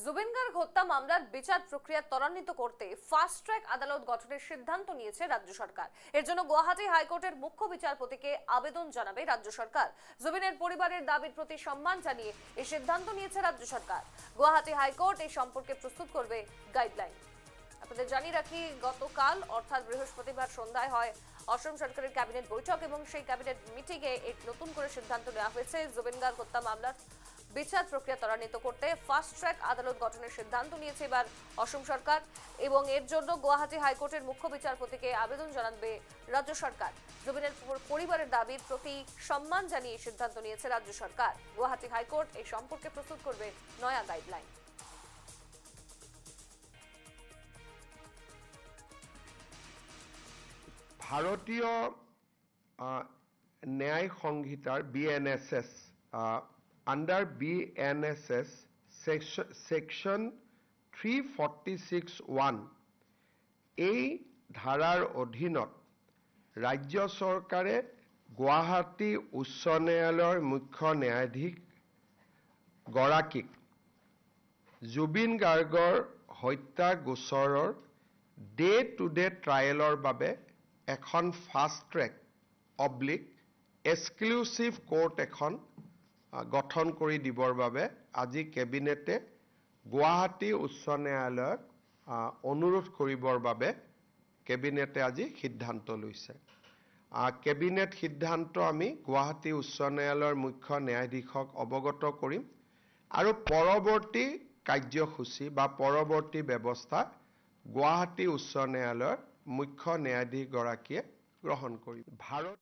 জুবিন গার্গ হত্যা মামলার বিচার প্রক্রিয়া ত্বরান্বিত করতে ফাস্ট ট্র্যাক আদালত গঠনের সিদ্ধান্ত নিয়েছে রাজ্য সরকার। এর জন্য গুয়াহাটি হাইকোর্টের মুখ্য বিচারপতিকে আবেদন জানাবে রাজ্য সরকার। জুবিনের পরিবারের দাবির প্রতি সম্মান জানিয়ে এই সিদ্ধান্ত নিয়েছে রাজ্য সরকার। গুয়াহাটি হাইকোর্ট এই সম্পর্কে প্রস্তুত করবে গাইডলাইন। আপনাদের জানিয়ে রাখি, গতকাল অর্থাৎ বৃহস্পতিবার সন্ধ্যায় হয় অসম সরকারের ক্যাবিনেট বৈঠক এবং সেই ক্যাবিনেট মিটিংয়ে এক নতুন করে সিদ্ধান্ত নেওয়া হয়েছে। জুবিন গার্গ হত্যা মামলার বিচার প্রক্রিয়া ত্বরান্বিত করতে ফাস্ট ট্র্যাক আদালত গঠনের সিদ্ধান্ত নিয়েছে এবার অসম সরকার এবং এর জন্য গুয়াহাটি হাইকোর্টের মুখ্য বিচারপতিকে আবেদন জানাবে রাজ্য সরকার। জুবিনের পরিবারের দাবির প্রতি সম্মান জানিয়ে সিদ্ধান্ত নিয়েছে রাজ্য সরকার। গুয়াহাটি হাইকোর্ট এই সম্পর্কে প্রস্তুত করবে নয়া গাইডলাইন। ভারতীয় ন্যায় সংহিতাৰ BNSS under BNSS section 346(1) এই ধাৰাৰ অধীনত ৰাজ্য চৰকাৰে গুৱাহাটী উচ্চ ন্যায়ালয়ৰ মুখ্য ন্যায়াধীশ গৰাকীক জুবিন গাৰ্গৰ হত্যা গোচৰৰ ডে টু ডে ট্ৰায়েলৰ বাবে এখন ফাষ্ট ট্ৰেক এক্সক্লুসিভ কোৰ্ট এখন গঠন কৰি দিবৰ বাবে আজি কেবিনেটে গুৱাহাটী উচ্চ ন্যায়ালয়ক অনুৰোধ কৰিবৰ বাবে কেবিনেটে আজি সিদ্ধান্ত লৈছে। কেবিনেট সিদ্ধান্ত আমি গুৱাহাটী উচ্চ ন্যায়ালয়ৰ মুখ্য ন্যায়াধীশক অৱগত কৰিম আৰু পৰৱৰ্তী কাৰ্যসূচী বা পৰৱৰ্তী ব্যৱস্থা গুৱাহাটী উচ্চ ন্যায়ালয়ৰ মুখ্য ন্যায়াধীশ গৰাকীয়ে গ্ৰহণ কৰিব। ভাৰত